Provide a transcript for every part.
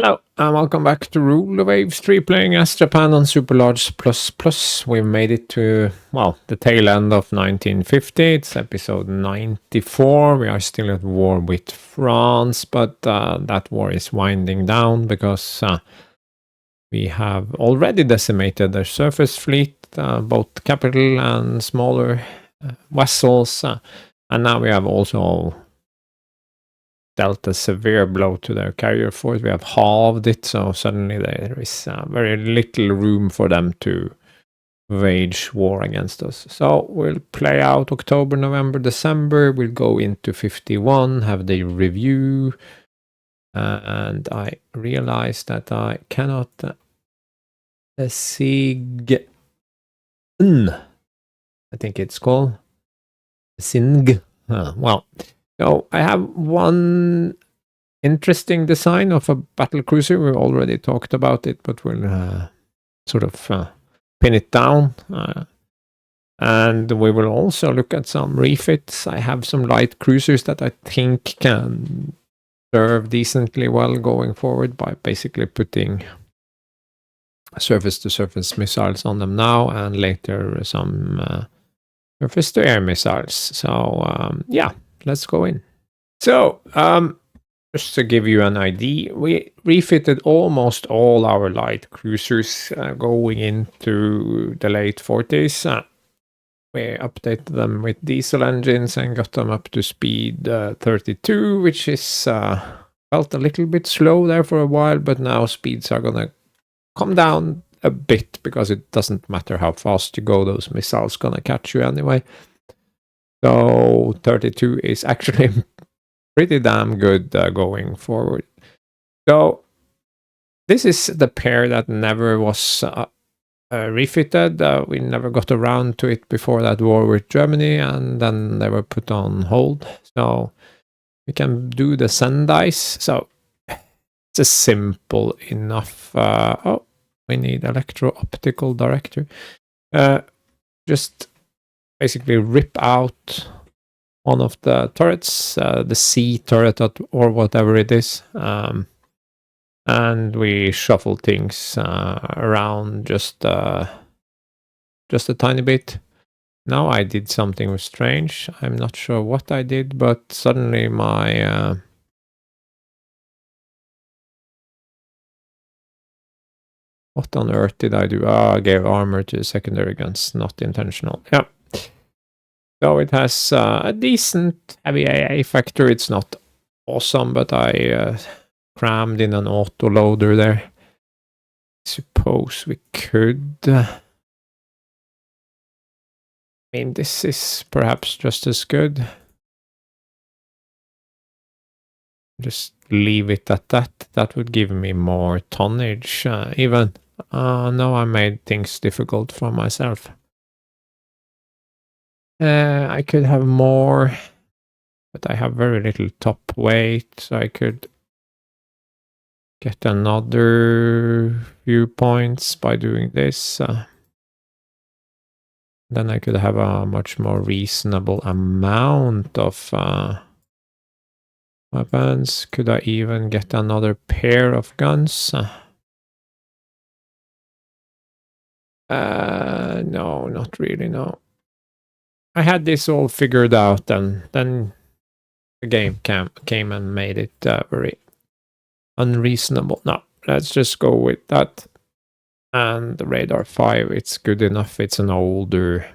Hello, and welcome back to Rule the Waves 3 playing as Japan on Super Large Plus Plus. We've made it to, well, the tail end of 1950. It's episode 94. We are still at war with France, but that war is winding down because we have already decimated their surface fleet, both capital and smaller vessels. And now we have also dealt a severe blow to their carrier force. We have halved it, so suddenly there is very little room for them to wage war against us. So we'll play out October, November, December. We'll go into 51, have the review. And I realize that I cannot sig. I think it's called Sing. Well, so I have one interesting design of a battle cruiser. We already talked about it, but we'll sort of pin it down. And we will also look at some refits. I have some light cruisers that I think can serve decently well going forward by basically putting surface-to-surface missiles on them now, and later some surface-to-air missiles. So yeah, let's go in. So just to give you an idea, we refitted almost all our light cruisers going into the late 40s. We updated them with diesel engines and got them up to speed 32, which is felt a little bit slow there for a while, but now speeds are gonna come down a bit because it doesn't matter how fast you go, those missiles gonna catch you anyway. So 32 is actually pretty damn good going forward. So this is the pair that never was refitted. We never got around to it before that war with Germany, and then they were put on hold. So we can do the Sendice. So it's a simple enough. Oh, we need electro-optical director. Just basically rip out one of the turrets, the C turret or whatever it is, and we shuffle things around just a tiny bit. Now I did something strange. I'm not sure what I did, but suddenly my what on earth did I do? I gave armor to secondary guns. Not intentional. Yeah. So it has a decent heavy AA factor. It's not awesome, but I crammed in an autoloader there. Suppose we could. I mean, this is perhaps just as good. Just leave it at that. That would give me more tonnage. Even no, I made things difficult for myself. I could have more, but I have very little top weight, so I could get another viewpoints by doing this. Then I could have a much more reasonable amount of weapons. Could I even get another pair of guns? No, not really, no. I had this all figured out, and then the game came and made it very unreasonable. No, let's just go with that. And the Radar 5, it's good enough. It's an older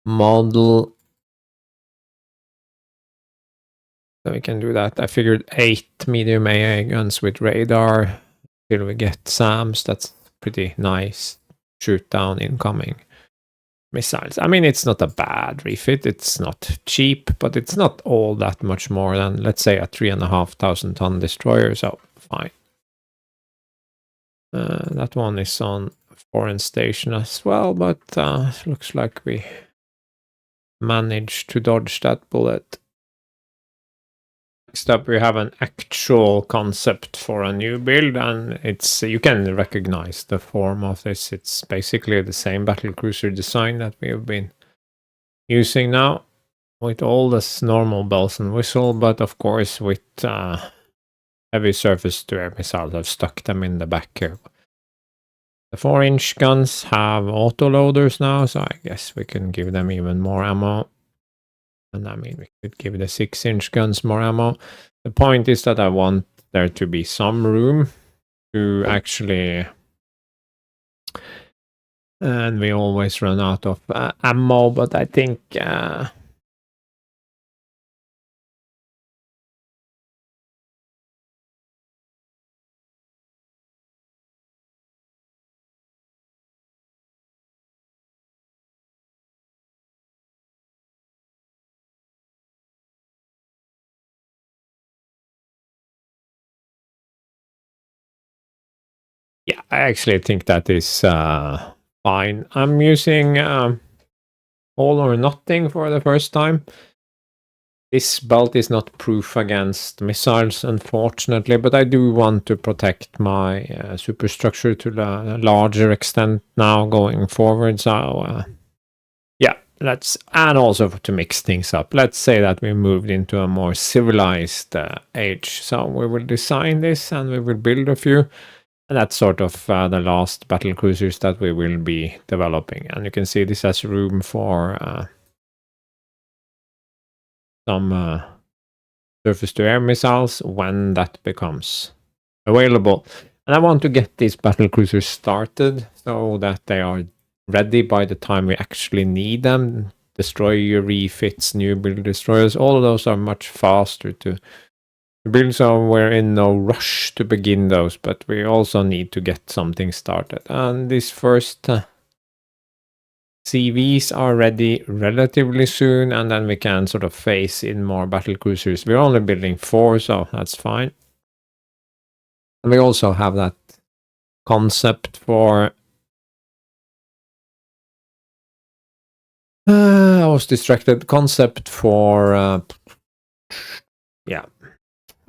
model. So we can do that. I figured 8 medium AA guns with radar. Till we get SAMs, that's pretty nice. Shoot down incoming missiles. I mean, it's not a bad refit. It's not cheap, but it's not all that much more than, let's say, a 3,500 ton destroyer. So fine. That one is on foreign station as well, but looks like we managed to dodge that bullet. Next up, we have an actual concept for a new build, and it's you can recognize the form of this. It's basically the same battlecruiser design that we have been using now, with all this normal bells and whistle, but of course with heavy surface-to-air missiles. I've stuck them in the back here. The 4-inch guns have autoloaders now, so I guess we can give them even more ammo. And I mean, we could give the 6-inch guns more ammo. The point is that I want there to be some room to actually... And we always run out of ammo, but I think... yeah, I actually think that is fine. I'm using all or nothing for the first time. This belt is not proof against missiles, unfortunately, but I do want to protect my superstructure to a larger extent now going forward. So, yeah, and also to mix things up. Let's say that we moved into a more civilized age. So we will design this and we will build a few. And that's sort of the last battle cruisers that we will be developing. And you can see this has room for some surface-to-air missiles when that becomes available. And I want to get these battle cruisers started so that they are ready by the time we actually need them. Destroyer refits, new build destroyers, all of those are much faster to build, so we're in no rush to begin those, but we also need to get something started. And these first CVs are ready relatively soon, and then we can sort of phase in more battle cruisers. We're only building 4, so that's fine. And we also have that concept for... I was distracted. Concept for... yeah.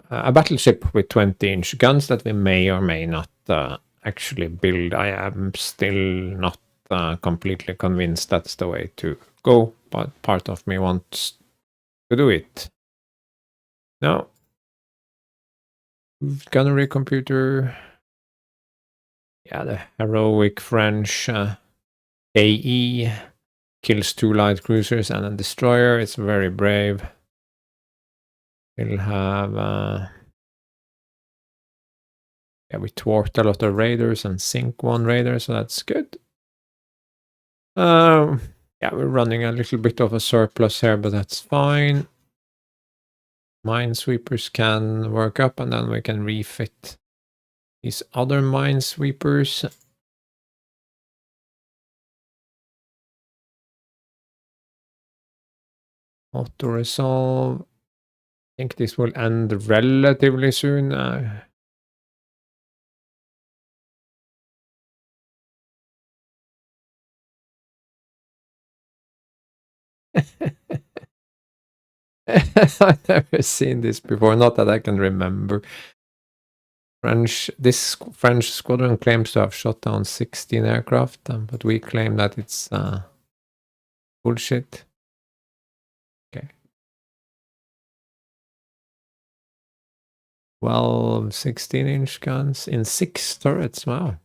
A battleship with 20-inch guns that we may or may not actually build. I am still not completely convinced that's the way to go, but part of me wants to do it. Now, gunnery computer. Yeah, the heroic French KE kills 2 light cruisers and a destroyer. It's very brave. We'll have... yeah, we thwart a lot of raiders and sink 1 raider, so that's good. Yeah, we're running a little bit of a surplus here, but that's fine. Minesweepers can work up, and then we can refit these other minesweepers. Auto resolve. I think this will end relatively soon. I've never seen this before, not that I can remember. This French squadron claims to have shot down 16 aircraft, but we claim that it's bullshit. Okay. Well, 16-inch guns in 6 turrets. Wow.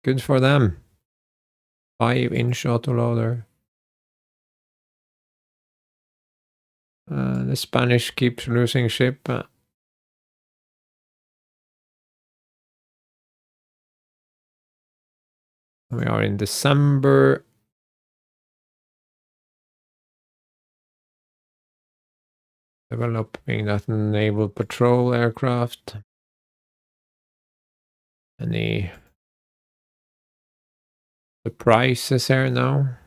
Good for them. 5-inch autoloader. The Spanish keeps losing ship. We are in December. Developing that naval patrol aircraft. Any surprises here now?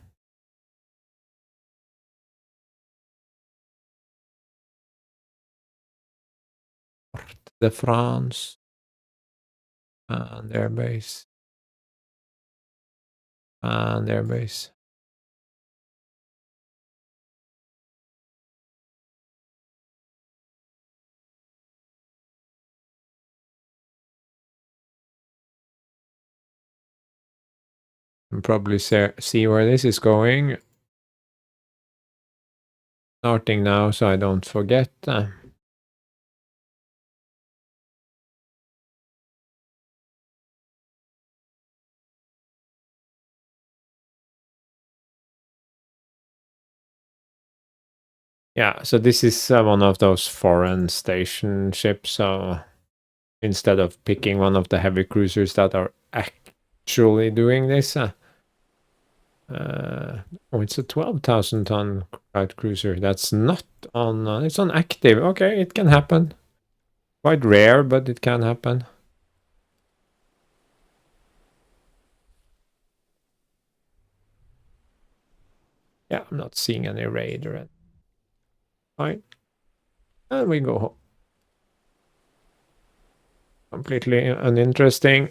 De France. And Airbase. And Airbase. You can probably see where this is going. Starting now, so I don't forget. Yeah, so this is one of those foreign station ships. So instead of picking one of the heavy cruisers that are actually doing this, it's a 12,000 ton light cruiser. That's not on. It's on active. Okay, it can happen. Quite rare, but it can happen. Yeah, I'm not seeing any raid or anything. Fine. And we go home. Completely uninteresting.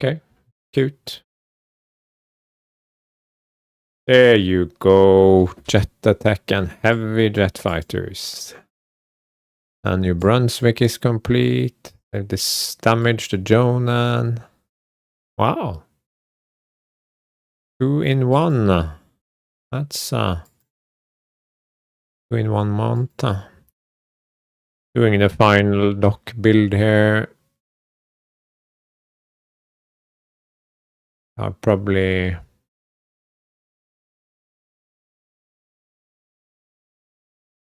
Okay, cute. There you go. Jet attack and heavy jet fighters. And New Brunswick is complete. They've damaged the Jonan. Wow. 2 in 1. That's 2 in 1 month. Doing the final dock build here. I'll probably...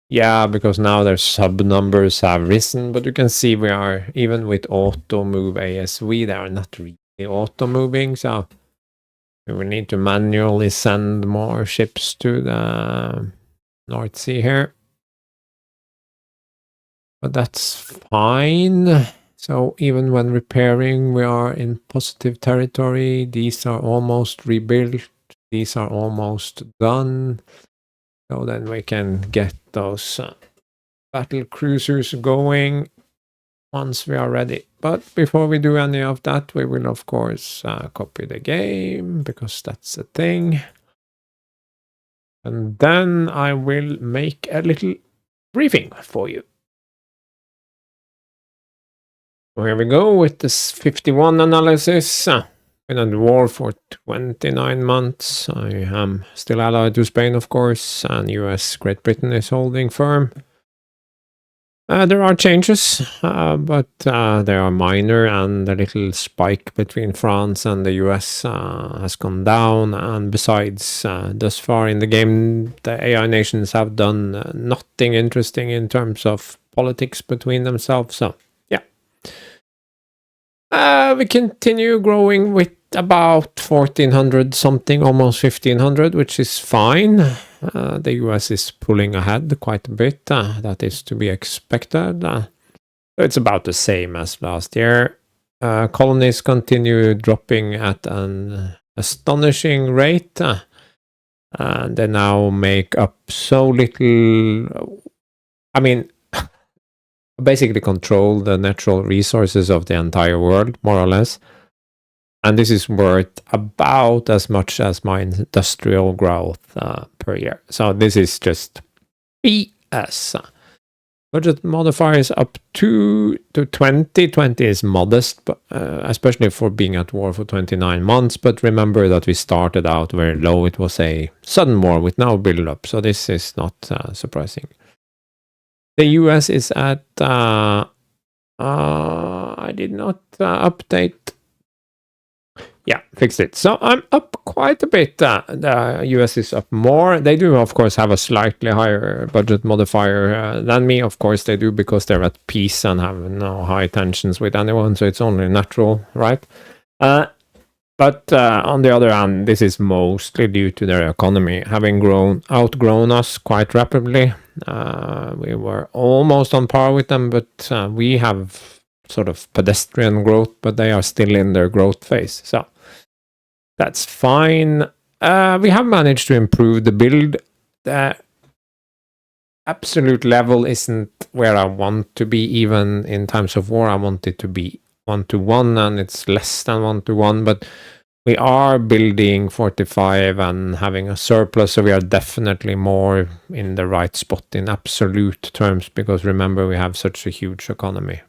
Yeah, because now their sub numbers have risen, but you can see we are, even with auto move ASV, they are not really auto moving, so we will need to manually send more ships to the North Sea here. But that's fine. So even when repairing, we are in positive territory. These are almost rebuilt. These are almost done. So then we can get those battle cruisers going once we are ready. But before we do any of that, we will of course copy the game, because that's a thing. And then I will make a little briefing for you. Here we go with this 51 analysis. Been at war for 29 months. I am still allied to Spain, of course, and US, Great Britain is holding firm. There are changes, but they are minor, and the little spike between France and the US has gone down. And besides, thus far in the game, the AI nations have done nothing interesting in terms of politics between themselves. So, yeah. We continue growing with about 1,400 something, almost 1,500, which is fine. The US is pulling ahead quite a bit. That is to be expected. It's about the same as last year. Colonies continue dropping at an astonishing rate. And they now make up so little. I mean, basically control the natural resources of the entire world, more or less. And this is worth about as much as my industrial growth per year. So this is just BS. Budget modifier is up to 20. 20 is modest, but, especially for being at war for 29 months. But remember that we started out very low. It was a sudden war with no build up. So this is not surprising. The US is at... I did not update. Yeah, fixed it. So I'm up quite a bit. The US is up more. They do, of course, have a slightly higher budget modifier than me. Of course, they do, because they're at peace and have no high tensions with anyone. So it's only natural, right? But on the other hand, this is mostly due to their economy having outgrown us quite rapidly. We were almost on par with them, but we have sort of pedestrian growth, but they are still in their growth phase. So that's fine. We have managed to improve the build. The absolute level isn't where I want to be, even in times of war. I want it to be 1-to-1, and it's less than 1-to-1, but we are building 45 and having a surplus, so we are definitely more in the right spot in absolute terms, because remember, we have such a huge economy.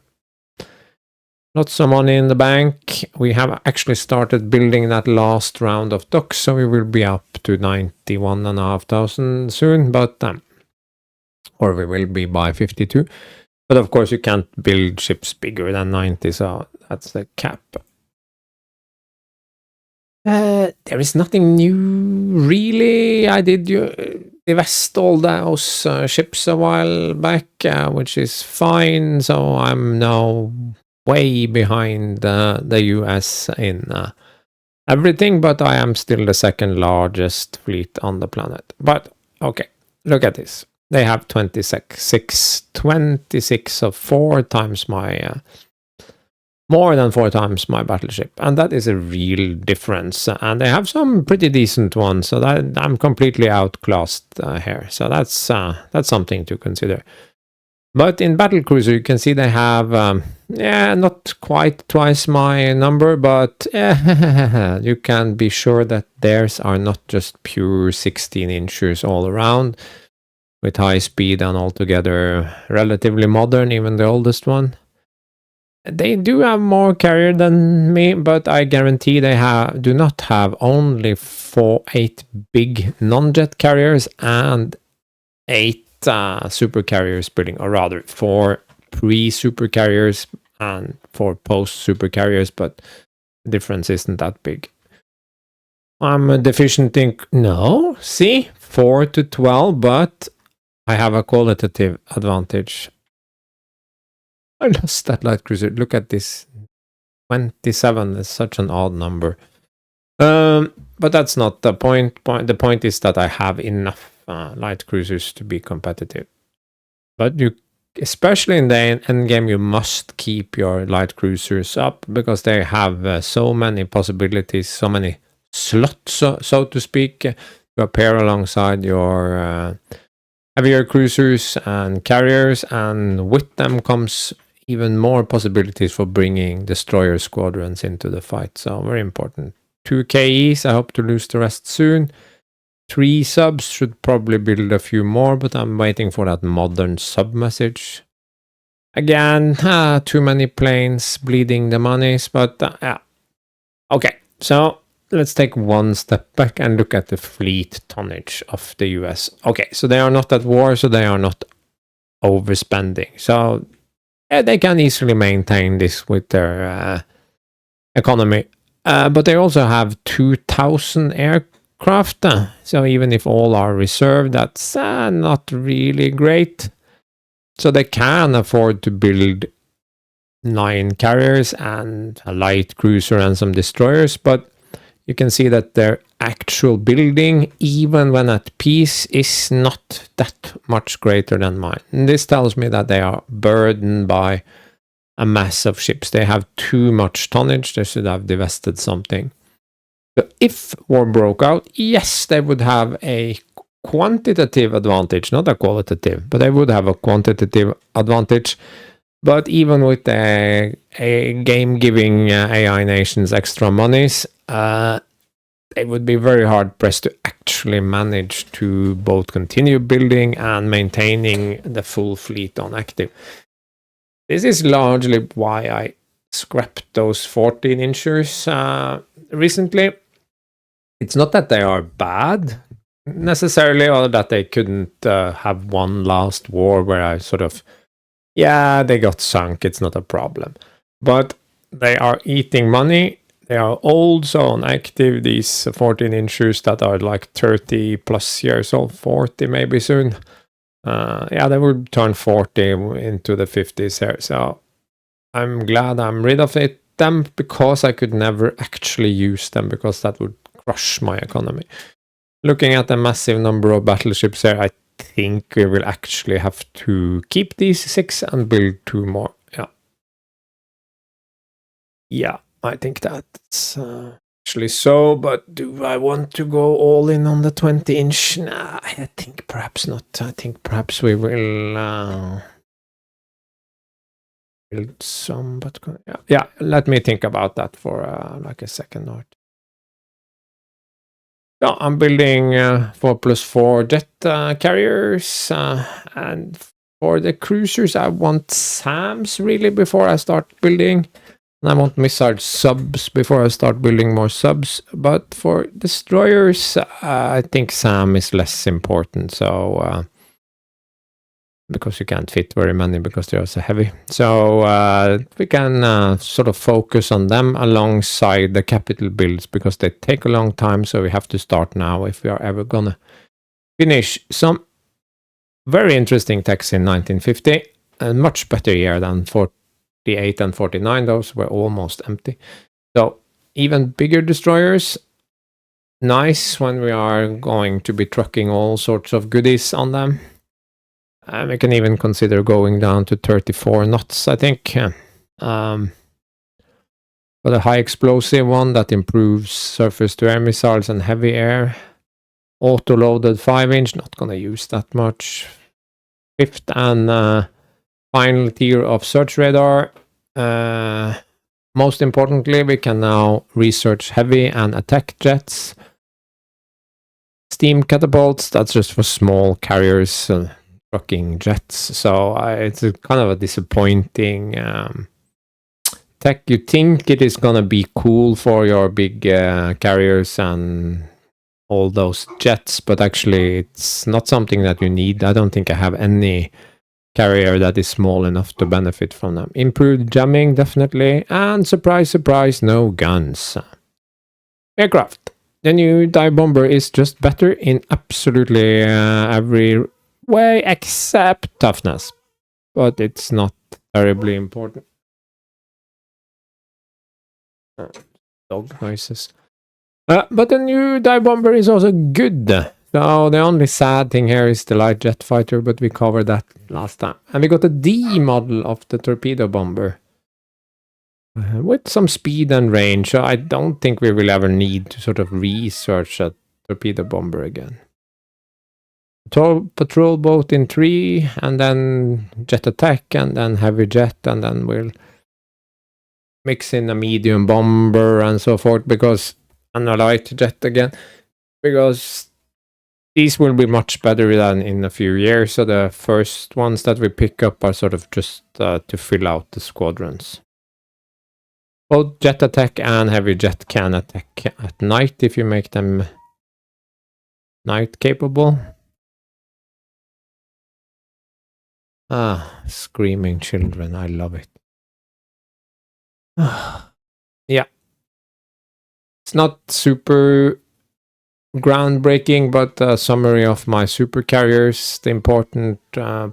Lots of money in the bank. We have actually started building that last round of docks, so we will be up to 91,500 soon, but or we will be by 52. But of course, you can't build ships bigger than 90, so that's the cap. There is nothing new, really. I did divest all those ships a while back, which is fine. So I'm now way behind the US in everything, but I am still the second largest fleet on the planet. But okay, look at this. They have 26 of 4 times my more than 4 times my battleship, and that is a real difference. And they have some pretty decent ones, so that I'm completely outclassed here. So that's something to consider. But in battlecruiser, you can see they have not quite twice my number, but you can be sure that theirs are not just pure 16 inches all around with high speed and altogether relatively modern, even the oldest one. They do have more carrier than me, but I guarantee they do not have only 8 big non-jet carriers and 8 super carriers building, or rather 4 pre-super carriers and 4 post-super carriers, but the difference isn't that big. I'm deficient in... No, see? 4 to 12, but I have a qualitative advantage. I lost that light cruiser. Look at this. 27 is such an odd number. But that's not the point. The point is that I have enough light cruisers to be competitive. But you, especially in the end game, you must keep your light cruisers up because they have so many possibilities, so many slots, so to speak, to appear alongside your heavier cruisers and carriers, and with them comes even more possibilities for bringing destroyer squadrons into the fight. So very important. 2 KEs, I hope to lose the rest soon. 3 subs, should probably build a few more, but I'm waiting for that modern sub message. Again, too many planes bleeding the monies, but yeah. Okay, so let's take one step back and look at the fleet tonnage of the US. Okay, so they are not at war, so they are not overspending. So they can easily maintain this with their economy. But they also have 2,000 aircraft. So even if all are reserved, that's not really great. So they can afford to build 9 carriers and a light cruiser and some destroyers. But you can see that their actual building, even when at peace, is not that much greater than mine. And this tells me that they are burdened by a mass of ships. They have too much tonnage. They should have divested something. So if war broke out, yes, they would have a quantitative advantage, not a qualitative, but they would have a quantitative advantage. But even with a game giving AI nations extra monies, they would be very hard pressed to actually manage to both continue building and maintaining the full fleet on active. This is largely why I scrapped those 14 inchers recently. It's not that they are bad necessarily, or that they couldn't have one last war where I sort of, they got sunk, it's not a problem. But they are eating money. They are old, so on active, these 14 inchers that are like 30 plus years old, 40 maybe soon. They will turn 40 into the 50s here. So I'm glad I'm rid of them, because I could never actually use them, because that would crush my economy. Looking at the massive number of battleships here, I think we will actually have to keep these 6 and build 2 more. Yeah, I think that's actually so, but do I want to go all in on the 20 inch? Nah, I think perhaps not. I think perhaps we will build some, but let me think about that for like a second or two. So I'm building 4+4 jet carriers, and for the cruisers I want SAMs really before I start building. And I want missile subs before I start building more subs. But for destroyers, I think SAM is less important. So because you can't fit very many because they are so heavy. So we can sort of focus on them alongside the capital builds because they take a long time. So we have to start now if we are ever gonna finish some very interesting techs in 1950. A much better year than 48 and 49. Those were almost empty. So even bigger destroyers. Nice when we are going to be trucking all sorts of goodies on them. We can even consider going down to 34 knots, I think. But a high explosive one that improves surface-to-air missiles and heavy air. Auto-loaded 5-inch, not going to use that much. Fifth and final tier of search radar. Most importantly, we can now research heavy and attack jets. Steam catapults, that's just for small carriers. Trucking jets, so it's kind of a disappointing tech. You think it is gonna be cool for your big carriers and all those jets, but actually it's not something that you need. I don't think I have any carrier that is small enough to benefit from them. Improved jamming, definitely, and surprise, surprise, no guns. Aircraft. The new dive bomber is just better in absolutely every way except toughness, but it's not terribly important. Dog noises. But the new dive bomber is also good. So the only sad thing here is the light jet fighter, but we covered that last time. And we got a D model of the torpedo bomber with some speed and range. So I don't think we will ever need to sort of research a torpedo bomber again. Patrol boat in 3, and then jet attack, and then heavy jet, and then we'll mix in a medium bomber and so forth, because and a light jet again, because these will be much better than in a few years. So the first ones that we pick up are sort of just to fill out the squadrons. Both jet attack and heavy jet can attack at night if you make them night capable. Screaming children, I love it. Yeah. It's not super groundbreaking, but a summary of my super carriers. The important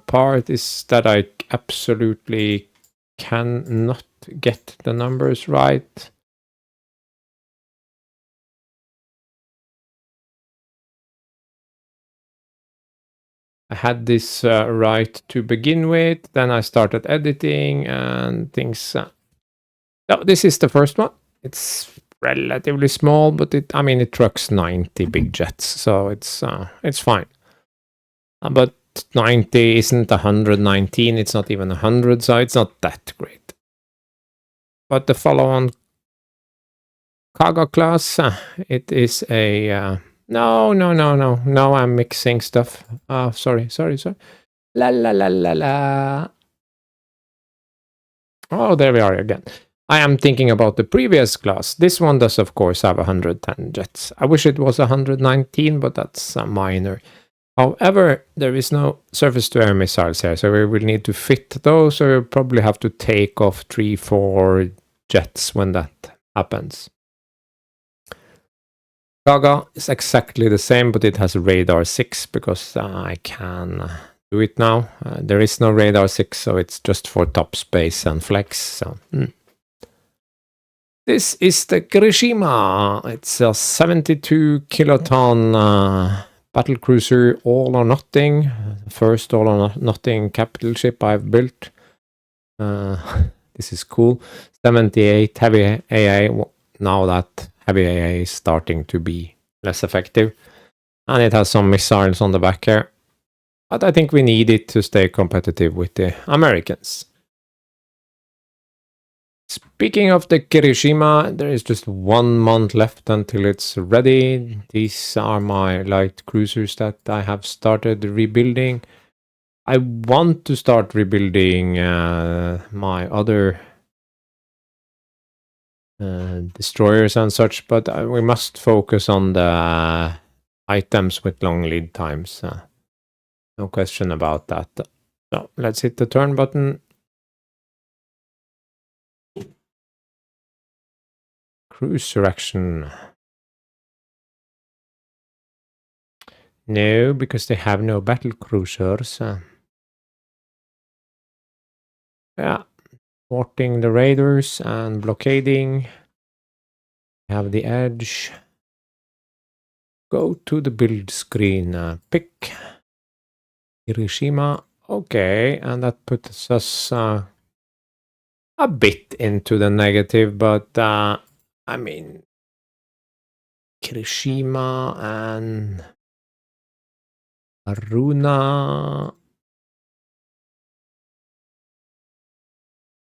part is that I absolutely cannot get the numbers right. I had this right to begin with, then I started editing and things. No, this is the first one. It's relatively small, but it trucks 90 big jets, so it's fine. But 90 isn't 119, it's not even 100, so it's not that great. But the follow-on Kaga class, it is a... No, I'm mixing stuff. Sorry. La. Oh, there we are again. I am thinking about the previous class. This one does, of course, have 110 jets. I wish it was 119, but that's minor. However, there is no surface-to-air missiles here, so we will need to fit those, so we'll probably have to take off 3-4 jets when that happens. Gaga is exactly the same, but it has radar 6 because I can do it now. There is no radar 6, so it's just for top space and flex. So this is the Kirishima. It's a 72 kiloton battle cruiser, all or nothing. First all or nothing capital ship I've built. This is cool. 78 heavy AA. Now that heavy AA is starting to be less effective. And it has some missiles on the back here. But I think we need it to stay competitive with the Americans. Speaking of the Kirishima, there is just 1 month left until it's ready. These are my light cruisers that I have started rebuilding. I want to start rebuilding my other destroyers and such, but we must focus on the items with long lead times. No question about that. So let's hit the turn button. Cruise direction. No, because they have no battle cruisers. Yeah, thwarting the raiders and blockading. Have the edge. Go to the build screen. Pick Hiroshima. Okay, and that puts us a bit into the negative, but I mean, Kirishima and Aruna.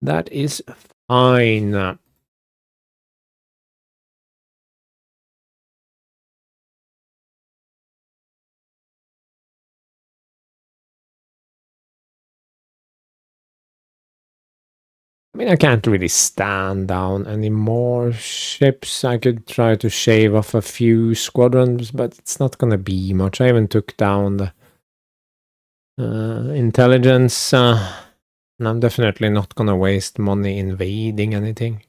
That is fine. I mean, I can't really stand down any more ships. I could try to shave off a few squadrons, but it's not gonna be much. I even took down the intelligence, and I'm definitely not gonna waste money invading anything.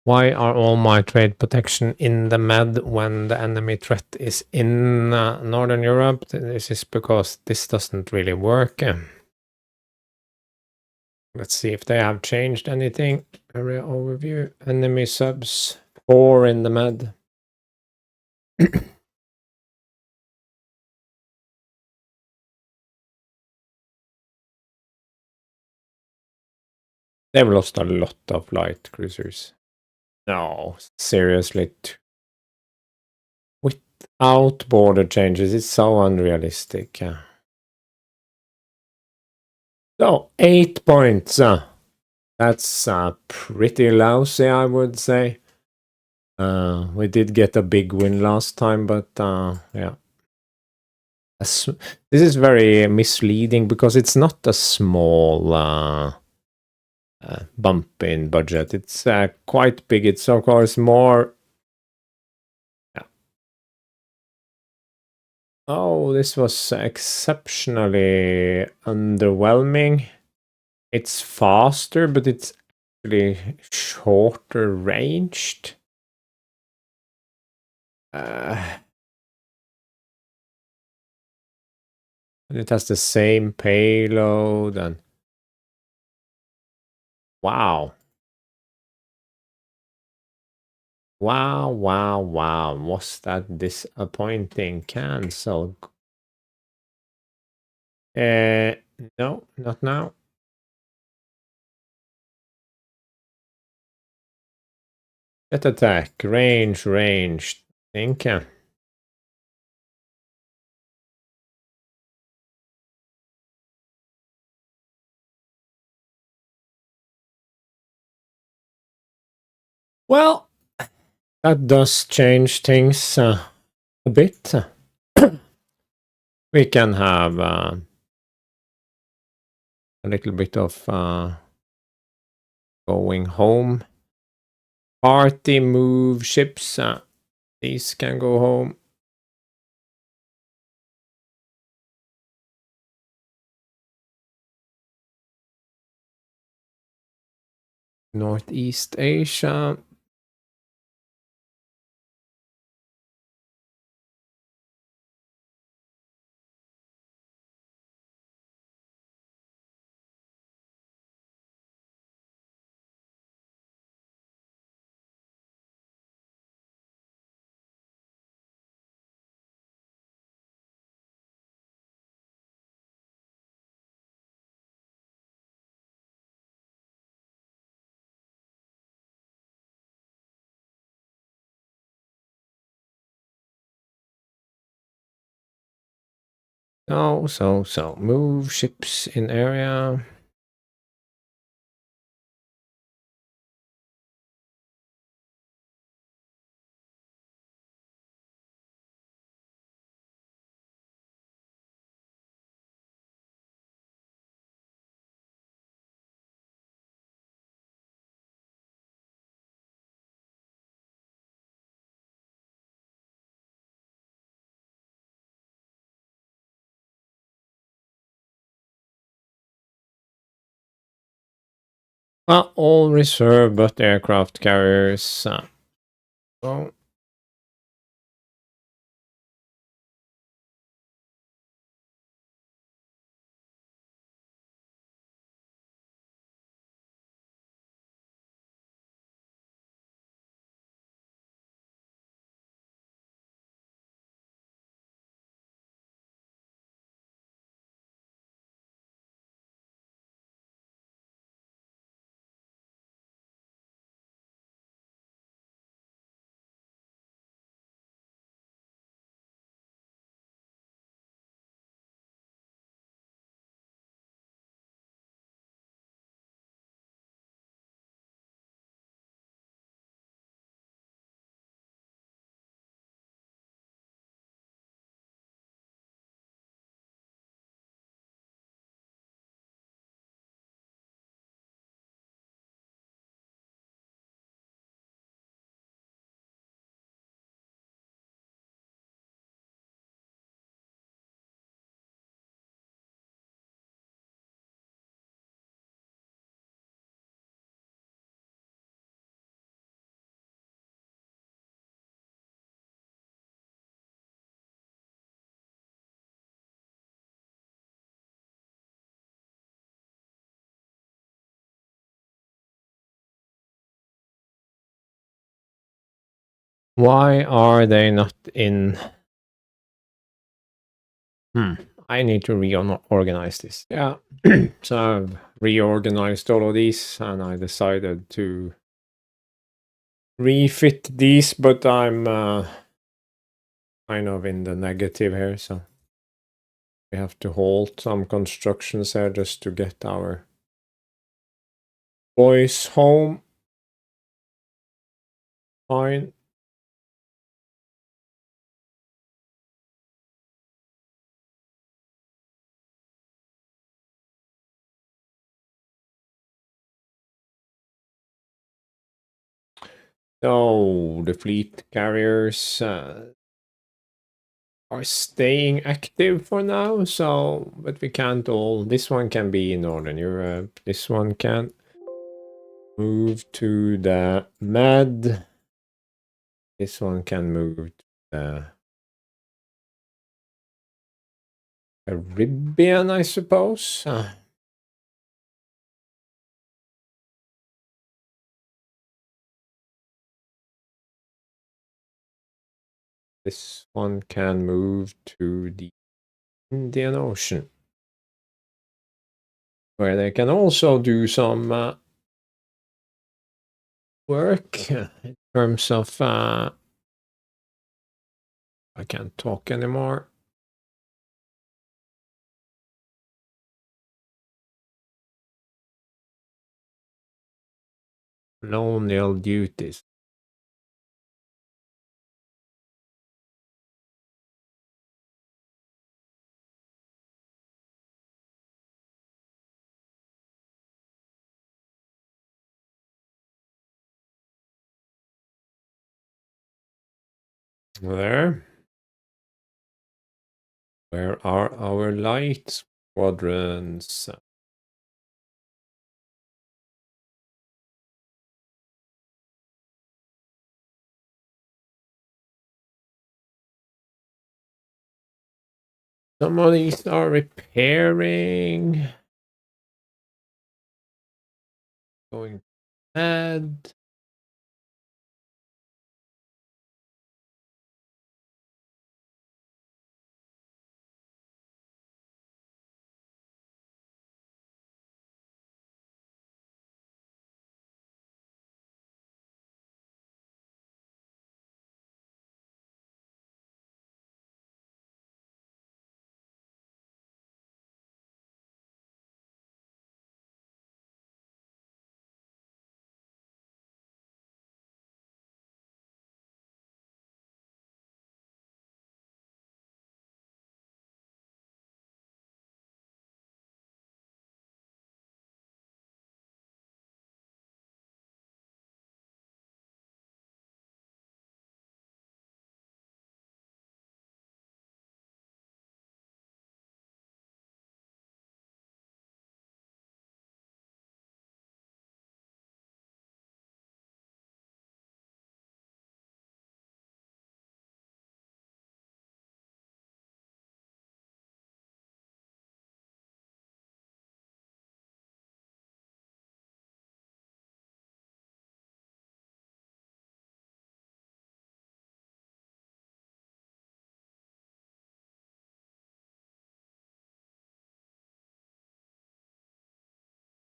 Why are all my trade protection in the Med when the enemy threat is in Northern Europe? This is because this doesn't really work. Let's see if they have changed anything. Area overview. Enemy subs 4 in the Med. They've lost a lot of light cruisers. No, seriously. Without border changes, it's so unrealistic. So, 8 points. That's pretty lousy, I would say. We did get a big win last time, but yeah. This is very misleading because it's not a small bump in budget. It's quite big. It's of course more. Yeah. Oh, this was exceptionally underwhelming. It's faster, but it's actually shorter ranged. And it has the same payload and wow. Wow, wow, wow. Was that disappointing? Cancel. No, not now. Jet attack. Range. Think. Well, that does change things a bit. We can have a little bit of going home. Party move ships. These can go home. Northeast Asia. So move ships in area. Well, all reserve but aircraft carriers. Oh, why are they not in? I need to reorganize this. Yeah. So I've reorganized all of these and I decided to refit these, but I'm kind of in the negative here, so we have to halt some constructions here just to get our boys home. Fine. So the fleet carriers are staying active for now, so but we can't all. This one can be in Northern Europe. This one can move to the Med. This one can move to the Caribbean, I suppose. This one can move to the Indian Ocean, where they can also do some work in terms of. I can't talk anymore. Colonial duties. There. Where are our light squadrons? Some of these are repairing. Going mad.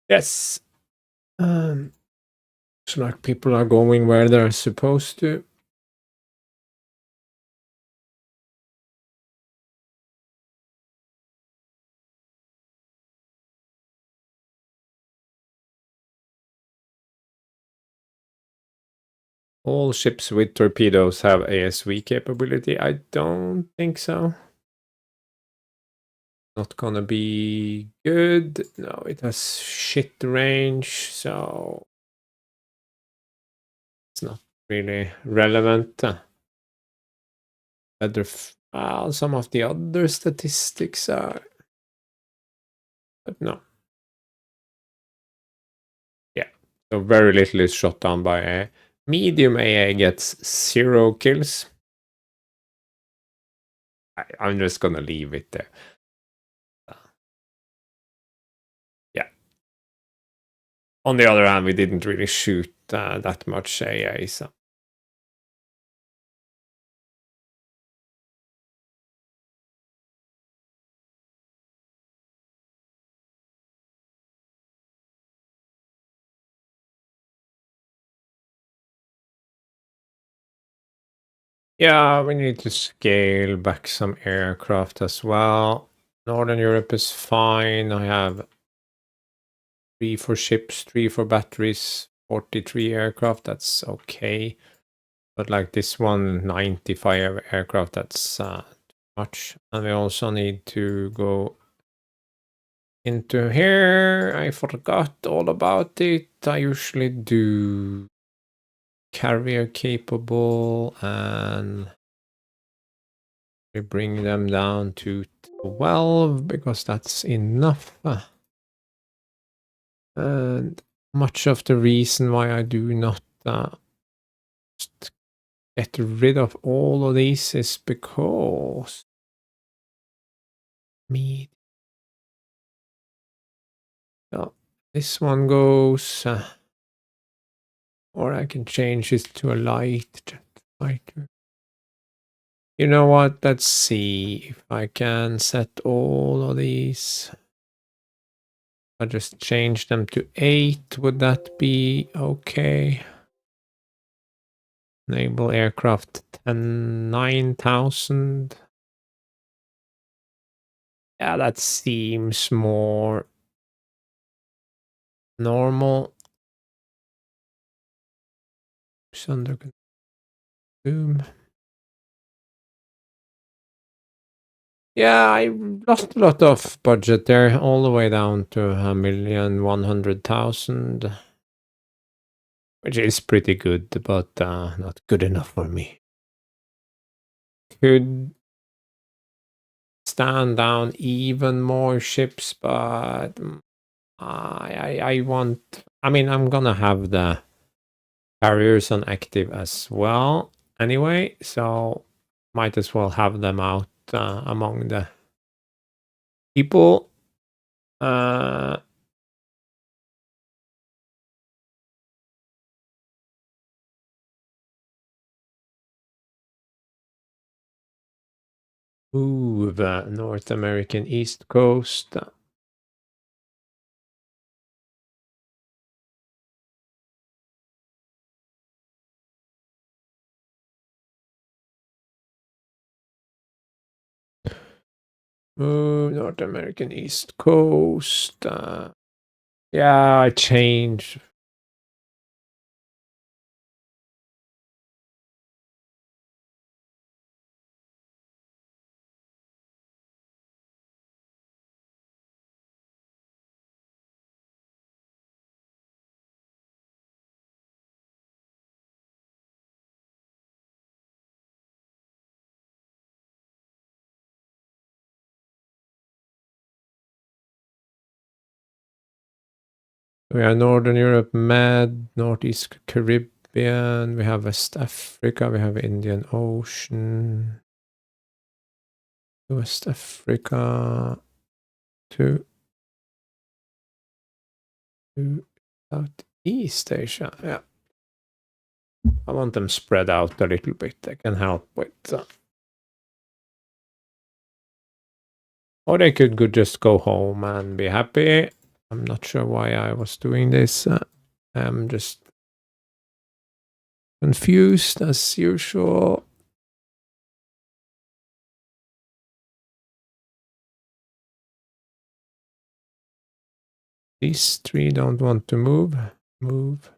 Yes. It's like people are going where they're supposed to. All ships with torpedoes have ASV capability. I don't think so. Not gonna be good. No, it has shit range, so it's not really relevant. Well, some of the other statistics are, but no. Yeah, so very little is shot down by a medium AA gets 0 kills. I'm just gonna leave it there. Yeah. On the other hand, we didn't really shoot that much AA, so. Yeah, we need to scale back some aircraft as well. Northern Europe is fine. I have 3 for ships, 3 for batteries, 43 aircraft. That's okay. But like this one, 95 aircraft, that's too much. And we also need to go into here. I forgot all about it. I usually do carrier capable and we bring them down to 12 because that's enough. And much of the reason why I do not get rid of all of these is because me. So this one goes, or I can change it to a light fighter. You know what? Let's see if I can set all of these. I just change them to 8. Would that be okay? Naval aircraft 9,000. Yeah, that seems more normal. Under consume. Yeah, I lost a lot of budget there, all the way down to 1,100,000, which is pretty good, but not good enough for me. Could stand down even more ships, but I want. I mean, I'm gonna have the carriers on active as well anyway, so might as well have them out among the people. Move North American East Coast. Move North American East Coast. Yeah, I changed. We are Northern Europe, Med, Northeast Caribbean. We have West Africa. We have Indian Ocean. West Africa to Southeast Asia. Yeah. I want them spread out a little bit. They can help with. Or they could just go home and be happy. I'm not sure why I was doing this. I'm just confused as usual. These three don't want to move. Move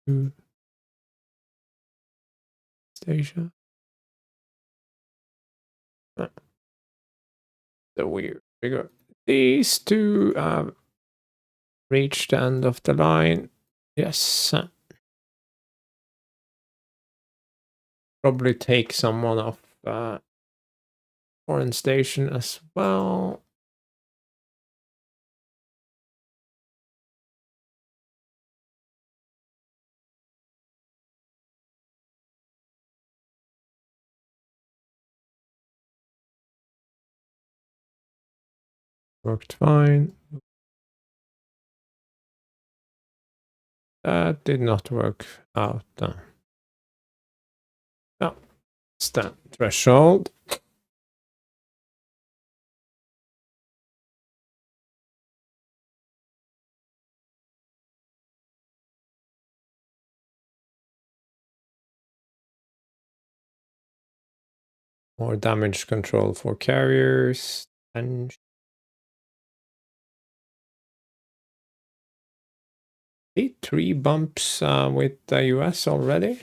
to station. The weird figure. These two have reached the end of the line. Yes. Probably take someone off foreign station as well. Worked fine. That did not work out. No, it's the threshold. More damage control for carriers. And 3 bumps with the US already.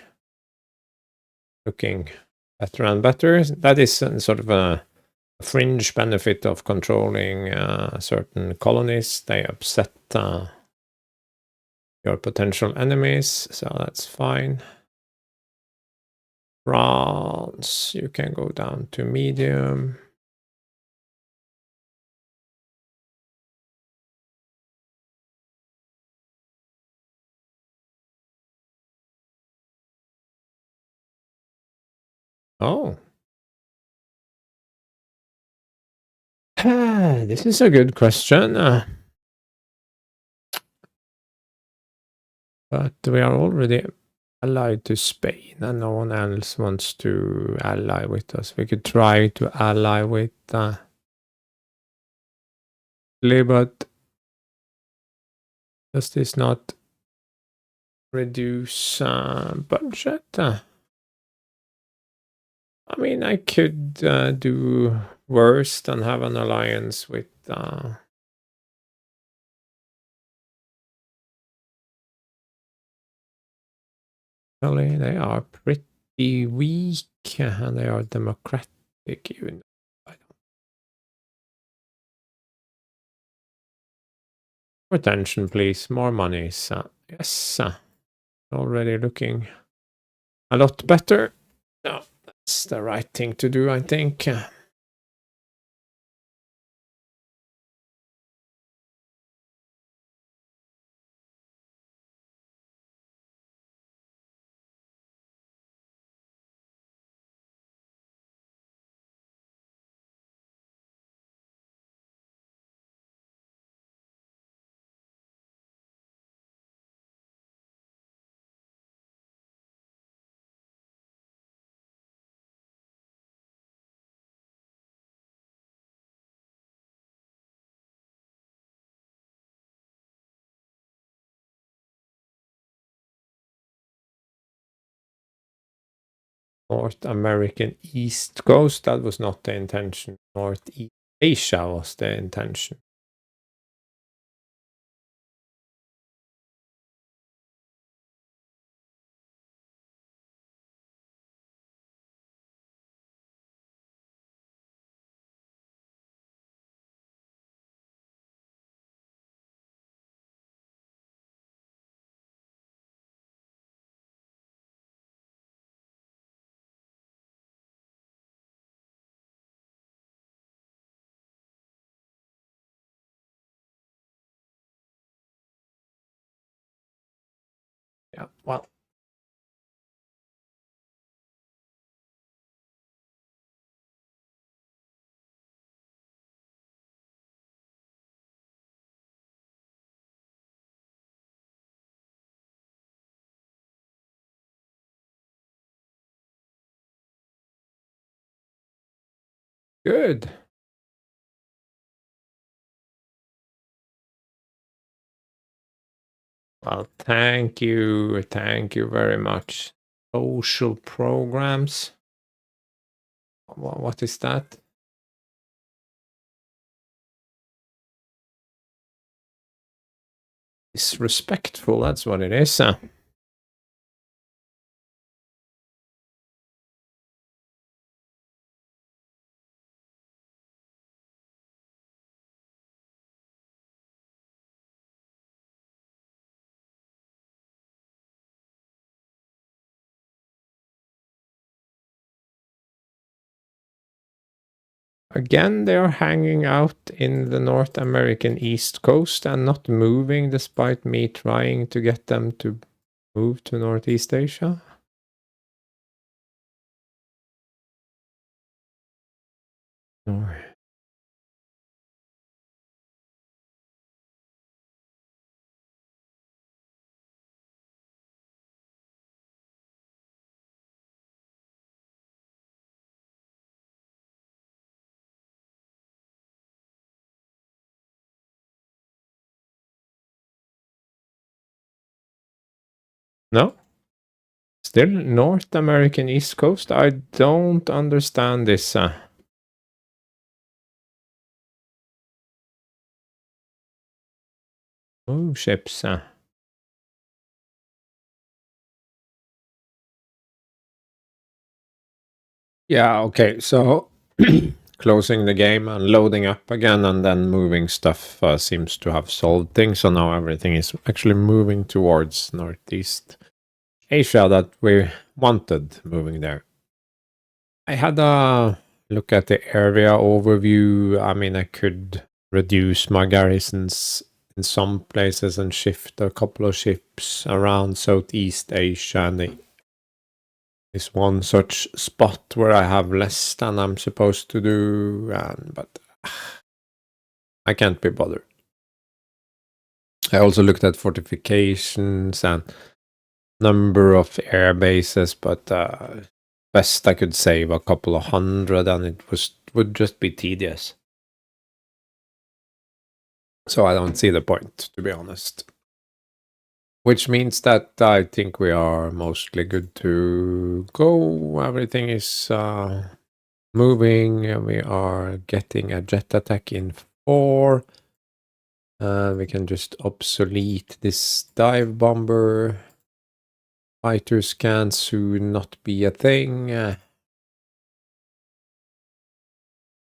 Looking better and better. That is sort of a fringe benefit of controlling certain colonies. They upset your potential enemies, so that's fine. France, you can go down to medium. Oh. This is a good question. But we are already allied to Spain and no one else wants to ally with us. We could try to ally with Italy, but does this not reduce budget? I mean, I could do worse than have an alliance with Italy. They are pretty weak and they are democratic even. More attention, please. More money. Yes. Already looking a lot better. No, that's the right thing to do, I think. North American East Coast, that was not the intention. Northeast Asia was the intention. Yeah, well. Good. Well, thank you. Thank you very much. Social programs. What is that? Disrespectful, that's what it is. Again, they are hanging out in the North American East Coast and not moving despite me trying to get them to move to Northeast Asia. No. No? Still North American East Coast? I don't understand this. Move ships. Yeah, okay. So closing the game and loading up again and then moving stuff seems to have solved things. So now everything is actually moving towards Northeast Asia that we wanted moving there. I had a look at the area overview. I mean, I could reduce my garrisons in some places and shift a couple of ships around Southeast Asia. And is one such spot where I have less than I'm supposed to do, but I can't be bothered. I also looked at fortifications and number of air bases, but best I could save a couple of hundred, and would just be tedious. So I don't see the point, to be honest. Which means that I think we are mostly good to go. Everything is moving. We are getting a jet attack in 4. We can just obsolete this dive bomber. Fighters can soon not be a thing.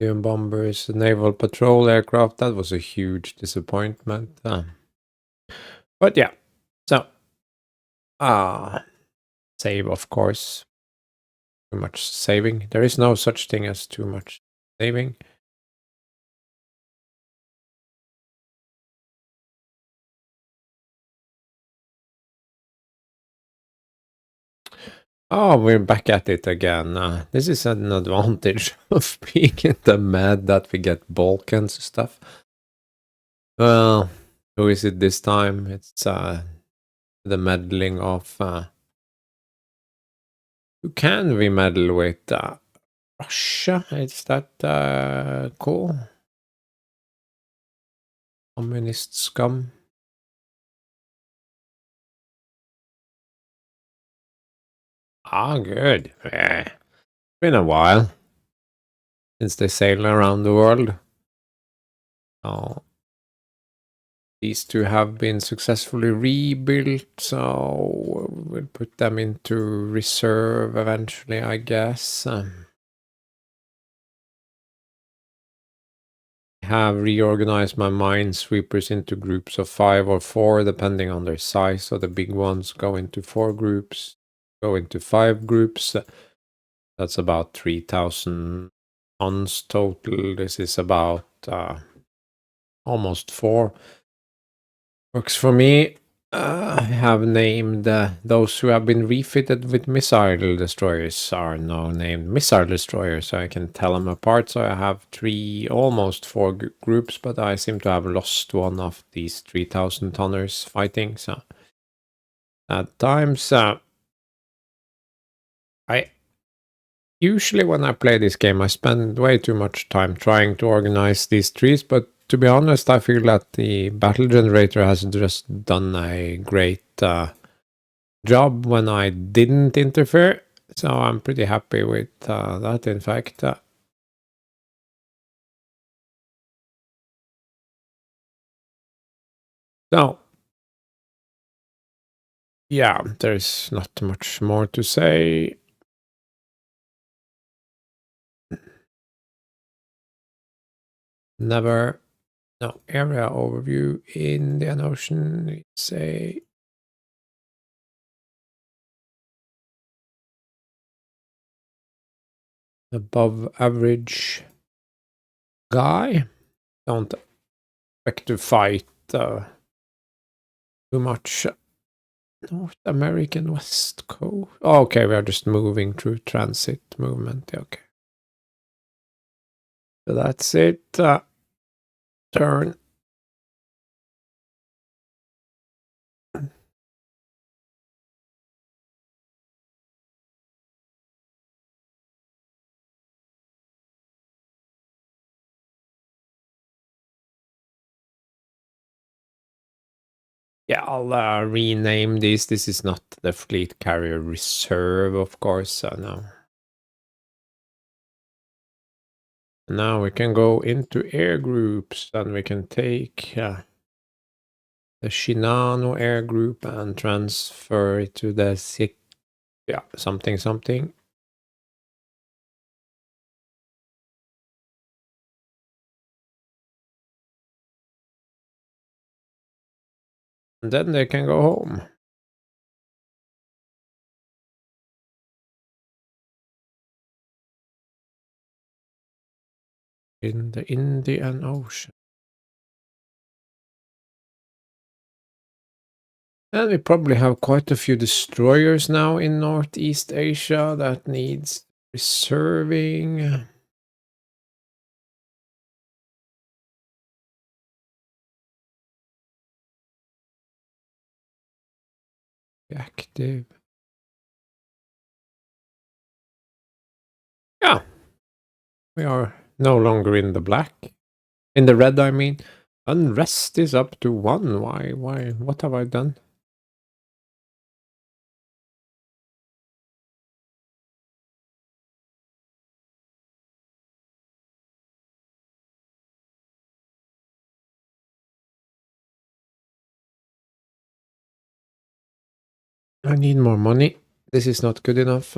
Bombers, naval patrol aircraft, that was a huge disappointment. But yeah, so save, of course. Too much saving. There is no such thing as too much saving. Oh, we're back at it again. This is an advantage of being in the med that we get Balkans stuff. Well, who is it this time? It's the meddling of... who can we meddle with? Russia? Is that cool? Communist scum? Good. Been a while since they sailed around the world. Oh, these two have been successfully rebuilt, so we'll put them into reserve eventually, I guess. Have reorganized my minesweepers into groups of 5 or 4, depending on their size. So the big ones go into 4 groups, go into 5 groups. That's about 3,000 tons total. This is about almost 4. Works for me. I have named those who have been refitted with missile destroyers are now named missile destroyers, so I can tell them apart. So I have 3, almost 4 groups, but I seem to have lost one of these 3,000 tonners fighting. So at times, I usually when I play this game, I spend way too much time trying to organize these trees, but to be honest, I feel that the battle generator has just done a great job when I didn't interfere. So I'm pretty happy with that, in fact. So, yeah, there's not much more to say. Never. No, area overview, Indian Ocean, say above average guy. Don't expect to fight too much. North American West Coast. Oh, okay, we are just moving through transit movement. Okay. So that's it. Turn. Yeah, I'll rename this. This is not the Fleet Carrier Reserve, of course. No. Now we can go into air groups and we can take the Shinano air group and transfer it to the something something. And then they can go home. In the Indian Ocean. And we probably have quite a few destroyers now in Northeast Asia that needs reserving. Active. Yeah. We are no longer in the black. In the red, I mean. Unrest is up to 1. Why? What have I done? I need more money. This is not good enough.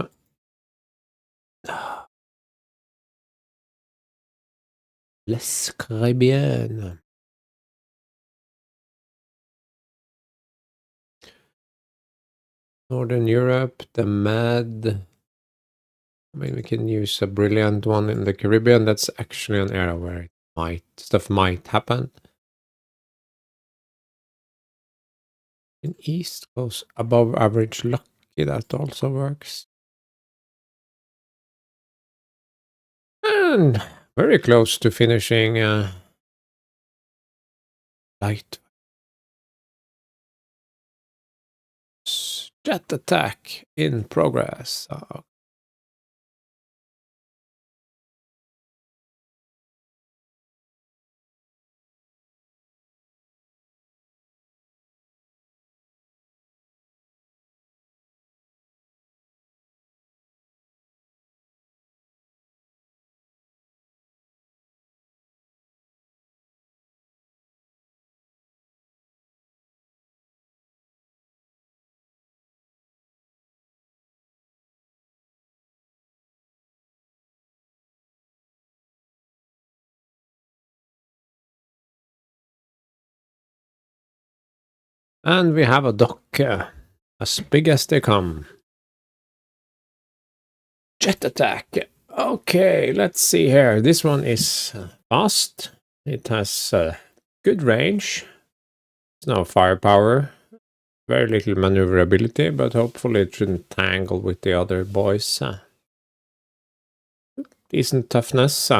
Les Caribbean. Northern Europe, the MAD. I mean, we can use a brilliant one in the Caribbean. That's actually an area where stuff might happen. In East Coast, above average lucky, that also works. And very close to finishing light jet attack in progress. And we have a dock as big as they come. Jet attack. Okay, let's see here. This one is fast. It has good range. There's no firepower. Very little maneuverability, but hopefully it shouldn't tangle with the other boys. Decent toughness.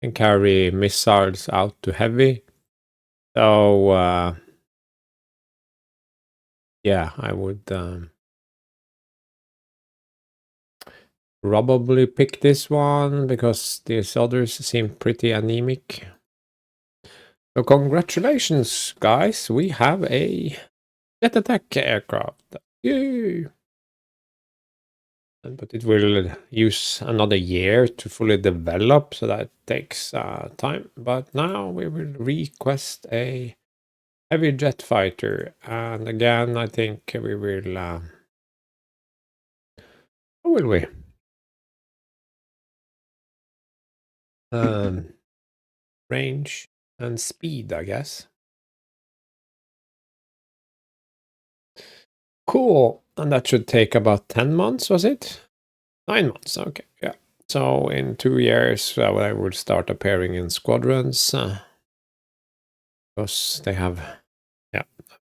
Can carry missiles out to heavy. So, yeah, I would probably pick this one because these others seem pretty anemic. So congratulations, guys. We have a jet attack aircraft. Yay! But it will use another year to fully develop, so that takes time. But now we will request a heavy jet fighter, and again, I think we will. How will we? Range and speed, I guess. Cool, and that should take about 10 months, was it? 9 months, okay, yeah. So in 2 years, I will start appearing in squadrons, because they have, yeah,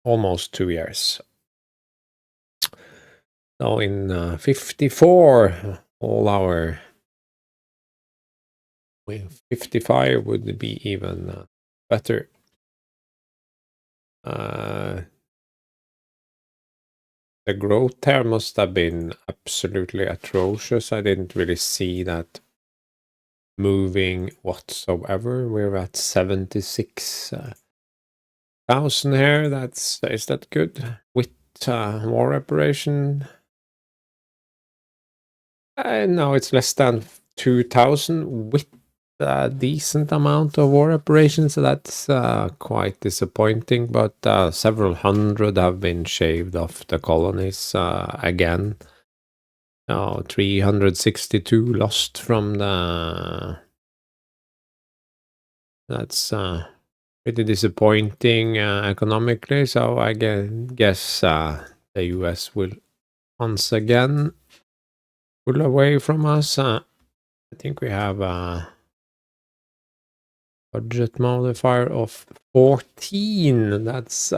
almost 2 years. So in 54, all our 55 would be even better. The growth there must have been absolutely atrocious. I didn't really see that moving whatsoever. We're at 76,000 here. Is that good with war operation? No, it's less than 2,000 with a decent amount of war operations. So that's quite disappointing. But several hundred have been shaved off the colonies again. 362 lost from the. That's pretty disappointing economically. So I guess the US will once again pull away from us. I think we have a budget modifier of 14. That's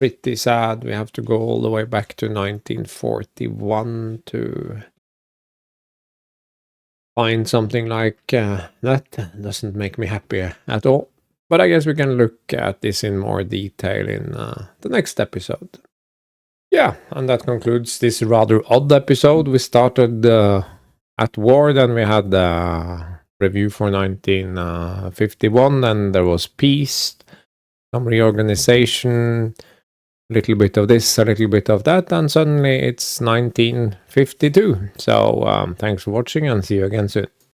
pretty sad. We have to go all the way back to 1941 to find something like that. Doesn't make me happy at all. But I guess we can look at this in more detail in the next episode. Yeah, and that concludes this rather odd episode. We started at war, then we had the review for 1951, then there was peace, some reorganization, a little bit of this, a little bit of that, and suddenly it's 1952. So thanks for watching and see you again soon.